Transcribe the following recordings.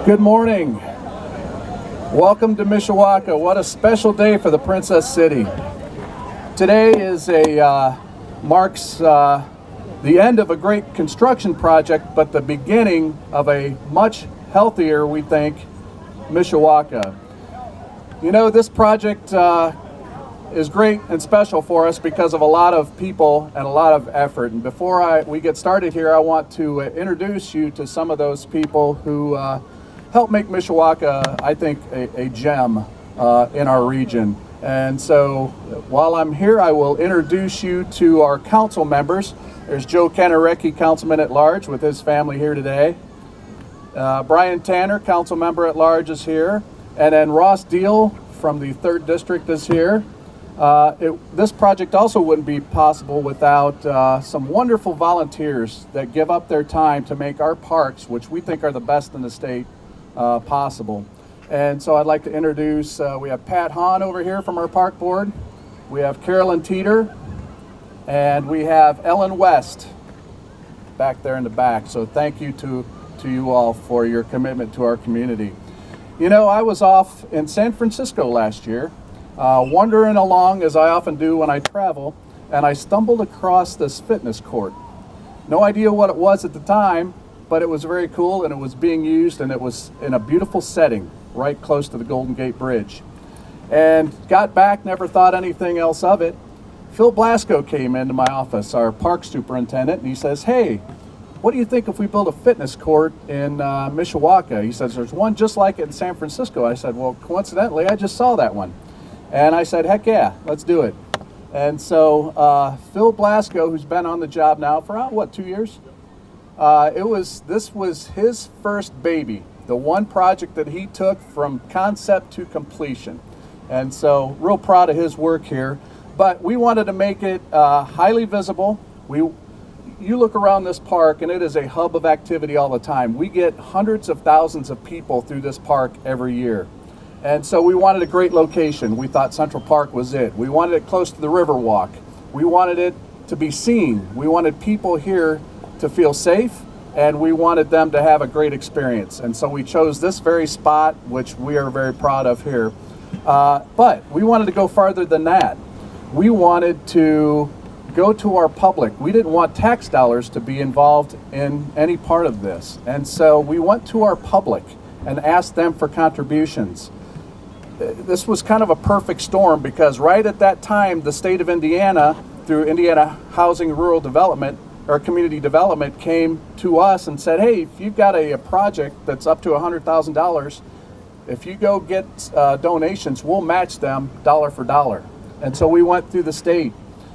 Good morning. Welcome to Mishawaka. What a special day for the Princess City. Today marks the end of a great construction project, but the beginning of a much healthier, we think, Mishawaka. You know, this project is great and special for us because of a lot of people and a lot of effort. And before we get started here, I want to introduce you to some of those people who help make Mishawaka, I think, a gem in our region. And so while I'm here, I will introduce you to our council members. There's Joe Kanarecki, Councilman at Large, with his family here today. Brian Tanner, Council Member at Large, is here. And then Ross Deal from the 3rd District is here. This project also wouldn't be possible without some wonderful volunteers that give up their time to make our parks, which we think are the best in the state, possible. And so I'd like to introduce, we have Pat Hahn over here from our park board. We have Carolyn Teeter, and we have Ellen West back there in the back. So thank you to you all for your commitment to our community. You know, I was off in San Francisco last year, wandering along as I often do when I travel, and I stumbled across this fitness court. No idea what it was at the time, but it was very cool, and it was being used, and it was in a beautiful setting right close to the Golden Gate Bridge. And got back, never thought anything else of it. Phil Blasco came into my office, our park superintendent, and he says, "Hey, what do you think if we build a fitness court in Mishawaka?" He says, "There's one just like it in San Francisco." I said, "Well, coincidentally, I just saw that one." And I said, "Heck yeah, let's do it." And so Phil Blasco, who's been on the job now for 2 years? This was his first baby, the one project that he took from concept to completion. And so real proud of his work here. But we wanted to make it highly visible. You look around this park and it is a hub of activity all the time. We get hundreds of thousands of people through this park every year. And so we wanted a great location. We thought Central Park was it. We wanted it close to the Riverwalk. We wanted it to be seen. We wanted people here to feel safe, and we wanted them to have a great experience. And so we chose this very spot, which we are very proud of here. But we wanted to go farther than that. We wanted to go to our public. We didn't want tax dollars to be involved in any part of this. And so we went to our public and asked them for contributions. This was kind of a perfect storm because right at that time, the state of Indiana, through Indiana Housing Rural Development, or Community Development, came to us and said, "Hey, if you've got a project that's up to $100,000, if you go get donations, we'll match them dollar for dollar." And so we went through the state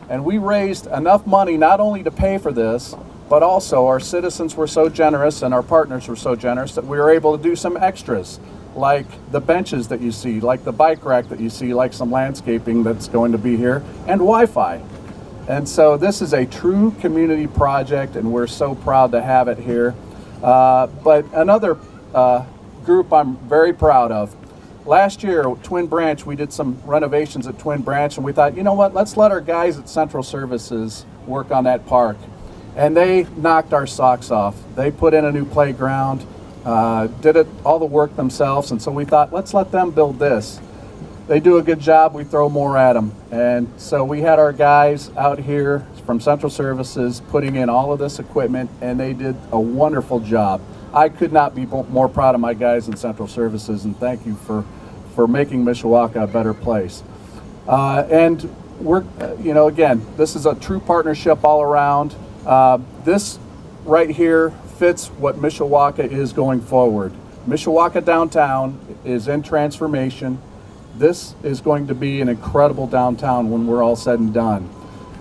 and we raised enough money not only to pay for this, but also our citizens were so generous and our partners were so generous that we were able to do some extras, like the benches that you see, like the bike rack that you see, like some landscaping that's going to be here, and Wi-Fi. And so this is a true community project, and we're so proud to have it here. But another group I'm very proud of. Last year, Twin Branch, we did some renovations at Twin Branch, and we thought, you know what, let's let our guys at Central Services work on that park. And they knocked our socks off. They put in a new playground, did all the work themselves, and so we thought, let's let them build this. They do a good job, we throw more at them. And so we had our guys out here from Central Services putting in all of this equipment, and they did a wonderful job. I could not be more proud of my guys in Central Services, and thank you for making Mishawaka a better place. And we're, again, this is a true partnership all around. This right here fits what Mishawaka is going forward. Mishawaka downtown is in transformation. This is going to be an incredible downtown when we're all said and done.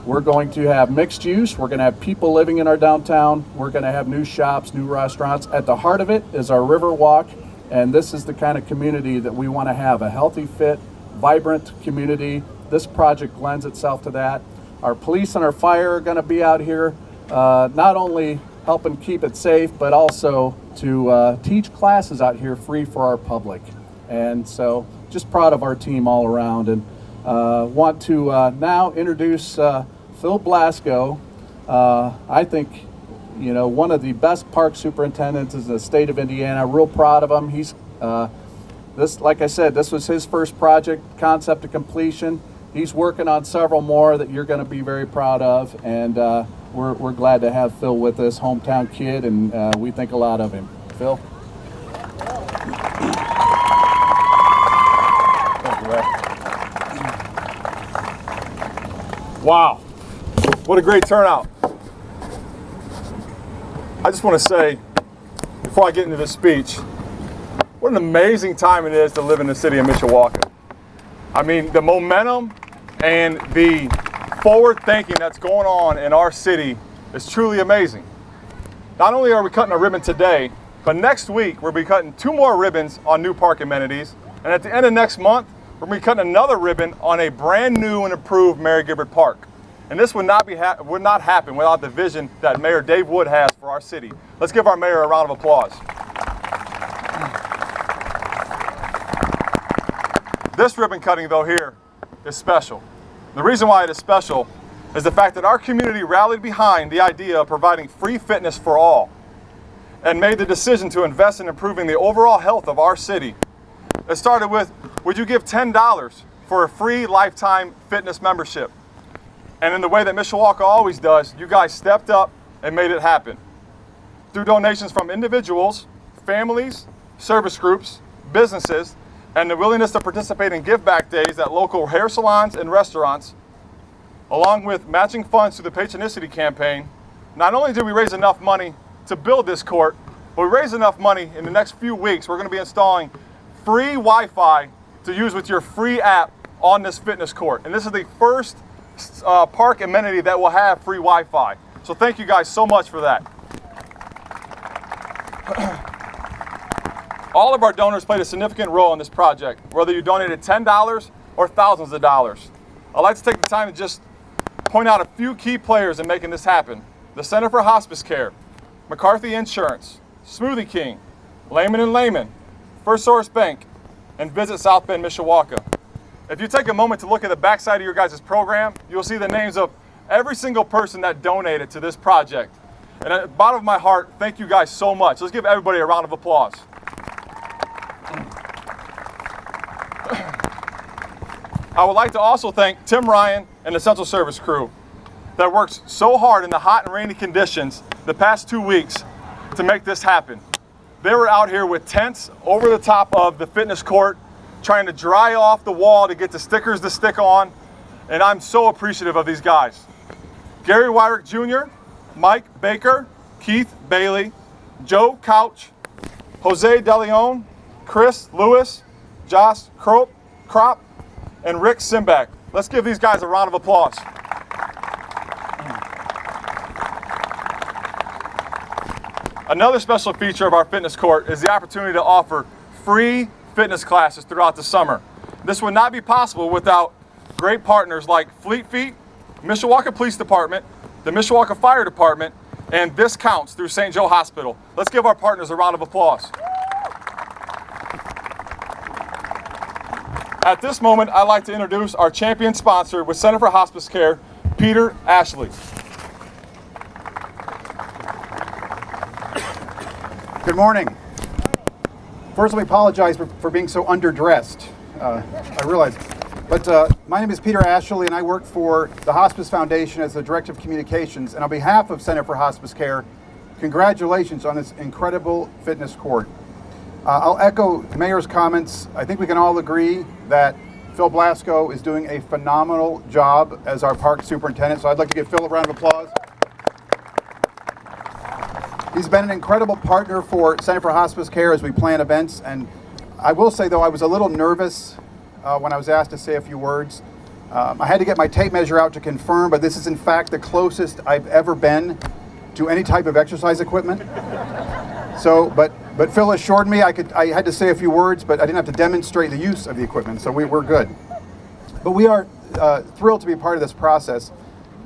We're going to have mixed use. We're going to have people living in our downtown. We're going to have new shops, new restaurants. At the heart of it is our Riverwalk, and this is the kind of community that we want to have, a healthy, fit, vibrant community. This project lends itself to that. Our police and our fire are going to be out here, not only helping keep it safe, but also to teach classes out here free for our public. And so just proud of our team all around, and want to now introduce Phil Blasco. I think one of the best park superintendents in the state of Indiana. Real proud of him. He's like I said, this was his first project, concept to completion. He's working on several more that you're going to be very proud of, and we're glad to have Phil with us, hometown kid, and we think a lot of him. Phil? Thank you, Ray. Wow, what a great turnout. I just want to say, before I get into this speech, what an amazing time it is to live in the city of Mishawaka. I mean, the momentum and the forward thinking that's going on in our city is truly amazing. Not only are we cutting a ribbon today, but next week we'll be cutting 2 more ribbons on new park amenities. And at the end of next month, we're going to be cutting another ribbon on a brand new and improved Mary Gibbard Park. And this would not happen without the vision that Mayor Dave Wood has for our city. Let's give our mayor a round of applause. This ribbon cutting, though, here is special. The reason why it is special is the fact that our community rallied behind the idea of providing free fitness for all and made the decision to invest in improving the overall health of our city. It started with, would you give $10 for a free lifetime fitness membership? And in the way that Mishawaka always does, you guys stepped up and made it happen. Through donations from individuals, families, service groups, businesses, and the willingness to participate in give back days at local hair salons and restaurants, along with matching funds through the Patronicity campaign, not only did we raise enough money to build this court, but we raised enough money in the next few weeks. We're going to be installing free Wi-Fi to use with your free app on this fitness court. And this is the first park amenity that will have free Wi-Fi. So thank you guys so much for that. All of our donors played a significant role in this project, whether you donated $10 or thousands of dollars. I'd like to take the time to just point out a few key players in making this happen. The Center for Hospice Care, McCarthy Insurance, Smoothie King, Lehman & Lehman, First Source Bank, and Visit South Bend, Mishawaka. If you take a moment to look at the backside of your guys' program, you'll see the names of every single person that donated to this project. And at the bottom of my heart, thank you guys so much. Let's give everybody a round of applause. I would like to also thank Tim Ryan and the Central Service crew that worked so hard in the hot and rainy conditions the past 2 weeks to make this happen. They were out here with tents over the top of the fitness court, trying to dry off the wall to get the stickers to stick on, and I'm so appreciative of these guys. Gary Wyrick Jr., Mike Baker, Keith Bailey, Joe Couch, Jose DeLeon, Chris Lewis, Josh Crop, and Rick Simback. Let's give these guys a round of applause. Another special feature of our fitness court is the opportunity to offer free fitness classes throughout the summer. This would not be possible without great partners like Fleet Feet, Mishawaka Police Department, the Mishawaka Fire Department, and This Counts through St. Joe Hospital. Let's give our partners a round of applause. At this moment, I'd like to introduce our champion sponsor with Center for Hospice Care, Peter Ashley. Good morning. First, let me apologize for being so underdressed. I realize. But my name is Peter Ashley, and I work for the Hospice Foundation as the Director of Communications. And on behalf of Center for Hospice Care, congratulations on this incredible fitness court. I'll echo the Mayor's comments. I think we can all agree that Phil Blasco is doing a phenomenal job as our park superintendent. So I'd like to give Phil a round of applause. He's been an incredible partner for Center for Hospice Care as we plan events. And I will say, though, I was a little nervous when I was asked to say a few words. I had to get my tape measure out to confirm, but this is in fact the closest I've ever been to any type of exercise equipment. So, but Phil assured me I had to say a few words, but I didn't have to demonstrate the use of the equipment, so we're good. But we are thrilled to be part of this process.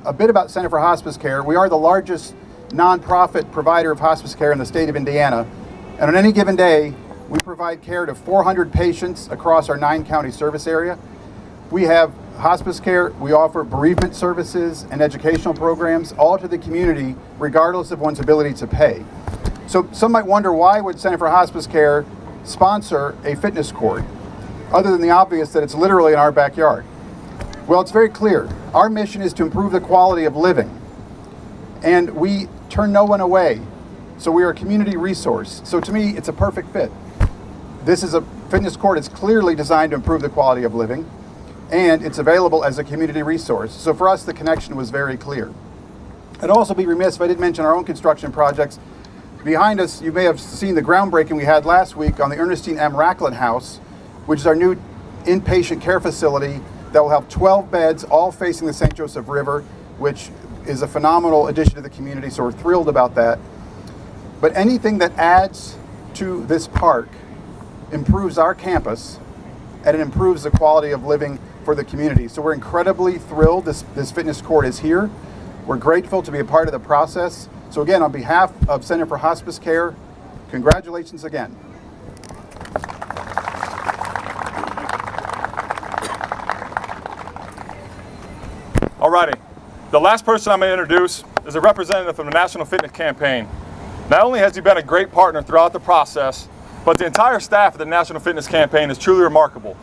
A bit about Center for Hospice Care. We are the largest nonprofit provider of hospice care in the state of Indiana, and on any given day, we provide care to 400 patients across our 9-county service area. We have hospice care, we offer bereavement services and educational programs, all to the community, regardless of one's ability to pay. So some might wonder, why would Center for Hospice Care sponsor a fitness court, other than the obvious that it's literally in our backyard? Well, it's very clear. Our mission is to improve the quality of living, and we turn no one away. So we are a community resource. So to me, it's a perfect fit. This is a fitness court. It's clearly designed to improve the quality of living, and it's available as a community resource. So for us, the connection was very clear. I'd also be remiss if I didn't mention our own construction projects. Behind us, you may have seen the groundbreaking we had last week on the Ernestine M. Racklin House, which is our new inpatient care facility that will have 12 beds, all facing the St. Joseph River, which is a phenomenal addition to the community, so we're thrilled about that. But anything that adds to this park improves our campus, and it improves the quality of living for the community. So we're incredibly thrilled this fitness court is here. We're grateful to be a part of the process. So again, on behalf of Center for Hospice Care, congratulations again. Alrighty, the last person I'm going to introduce is a representative from the National Fitness Campaign. Not only has he been a great partner throughout the process, but the entire staff of the National Fitness Campaign is truly remarkable.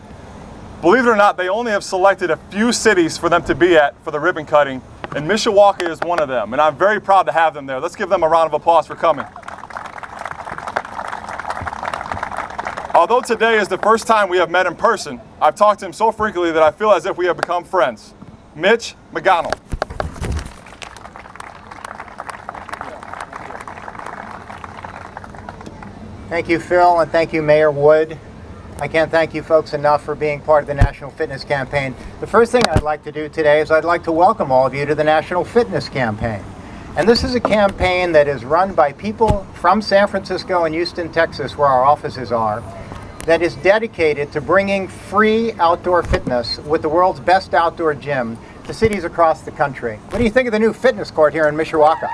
Believe it or not, they only have selected a few cities for them to be at for the ribbon cutting, and Mishawaka is one of them, and I'm very proud to have them there. Let's give them a round of applause for coming. Although today is the first time we have met in person, I've talked to him so frequently that I feel as if we have become friends. Mitch McGonnell. Thank you, Phil, and thank you, Mayor Wood. I can't thank you folks enough for being part of the National Fitness Campaign. The first thing I'd like to do today is I'd like to welcome all of you to the National Fitness Campaign. And this is a campaign that is run by people from San Francisco and Houston, Texas, where our offices are, that is dedicated to bringing free outdoor fitness with the world's best outdoor gym to cities across the country. What do you think of the new fitness court here in Mishawaka?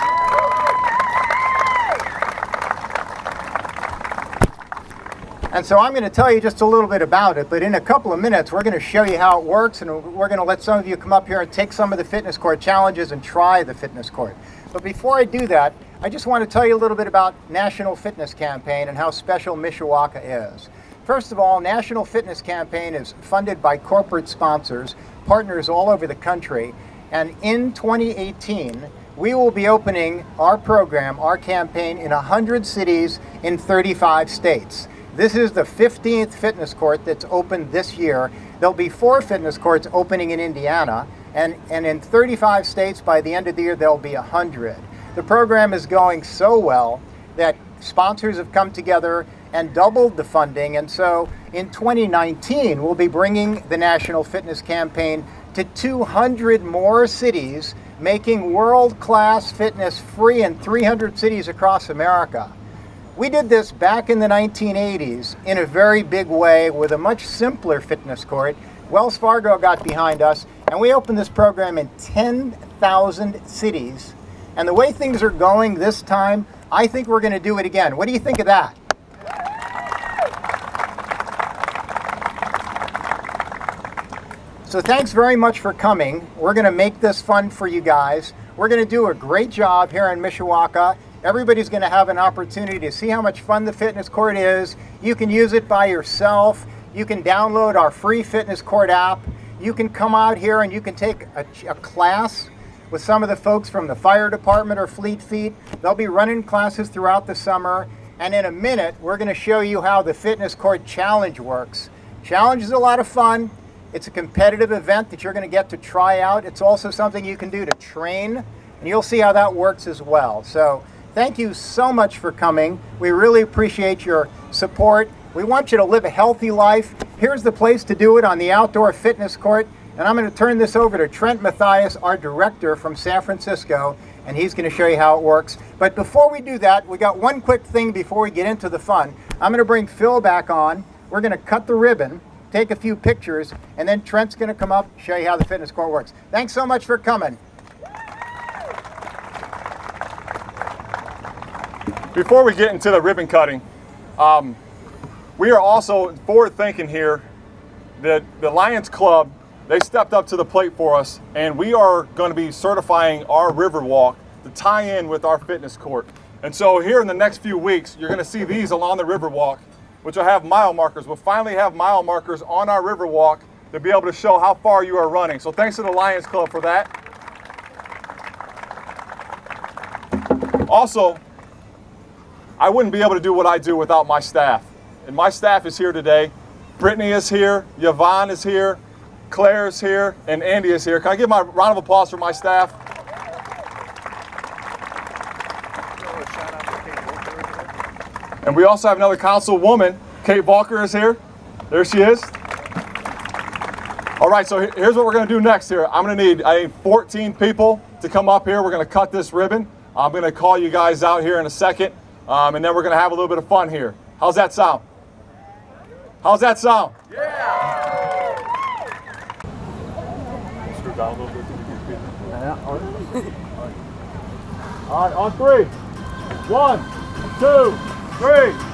And so I'm going to tell you just a little bit about it, but in a couple of minutes we're going to show you how it works, and we're going to let some of you come up here and take some of the fitness court challenges and try the fitness court. But before I do that, I just want to tell you a little bit about National Fitness Campaign and how special Mishawaka is. First of all, National Fitness Campaign is funded by corporate sponsors, partners all over the country, and in 2018 we will be opening our program, our campaign, in 100 cities in 35 states. This is the 15th fitness court that's opened this year. There'll be 4 fitness courts opening in Indiana, and in 35 states by the end of the year there'll be 100. The program is going so well that sponsors have come together and doubled the funding, and so in 2019 we'll be bringing the National Fitness Campaign to 200 more cities, making world-class fitness free in 300 cities across America. We did this back in the 1980s in a very big way with a much simpler fitness court. Wells Fargo got behind us, and we opened this program in 10,000 cities. And the way things are going this time, I think we're going to do it again. What do you think of that? So thanks very much for coming. We're going to make this fun for you guys. We're going to do a great job here in Mishawaka. Everybody's going to have an opportunity to see how much fun the fitness court is. You can use it by yourself. You can download our free fitness court app. You can come out here and you can take a class with some of the folks from the fire department or Fleet Feet. They'll be running classes throughout the summer. And in a minute, we're going to show you how the fitness court challenge works. Challenge is a lot of fun. It's a competitive event that you're going to get to try out. It's also something you can do to train, and you'll see how that works as well. So thank you so much for coming. We really appreciate your support. We want you to live a healthy life. Here's the place to do it, on the outdoor fitness court. And I'm going to turn this over to Trent Mathias, our director from San Francisco, and he's going to show you how it works. But before we do that, we got one quick thing before we get into the fun. I'm going to bring Phil back on. We're going to cut the ribbon, take a few pictures, and then Trent's going to come up and show you how the fitness court works. Thanks so much for coming. Before we get into the ribbon cutting, we are also forward thinking here that the Lions Club they stepped up to the plate for us, and we are going to be certifying our river walk to tie in with our fitness court. And so here in the next few weeks, you're going to see these along the river walk, which will have mile markers. We'll finally have mile markers on our river walk to be able to show how far you are running. So thanks to the Lions Club for that. Also, I wouldn't be able to do what I do without my staff. And my staff is here today. Brittany is here, Yvonne is here, Claire is here, and Andy is here. Can I give my round of applause for my staff? And we also have another councilwoman, Kate Volker is here. There she is. All right, so here's what we're gonna do next here. I need 14 people to come up here. We're gonna cut this ribbon. I'm gonna call you guys out here in a second, and then we're gonna have a little bit of fun here. How's that sound? How's that sound? Yeah! Screw down a little bit. All right, on three. 1, 2, 3.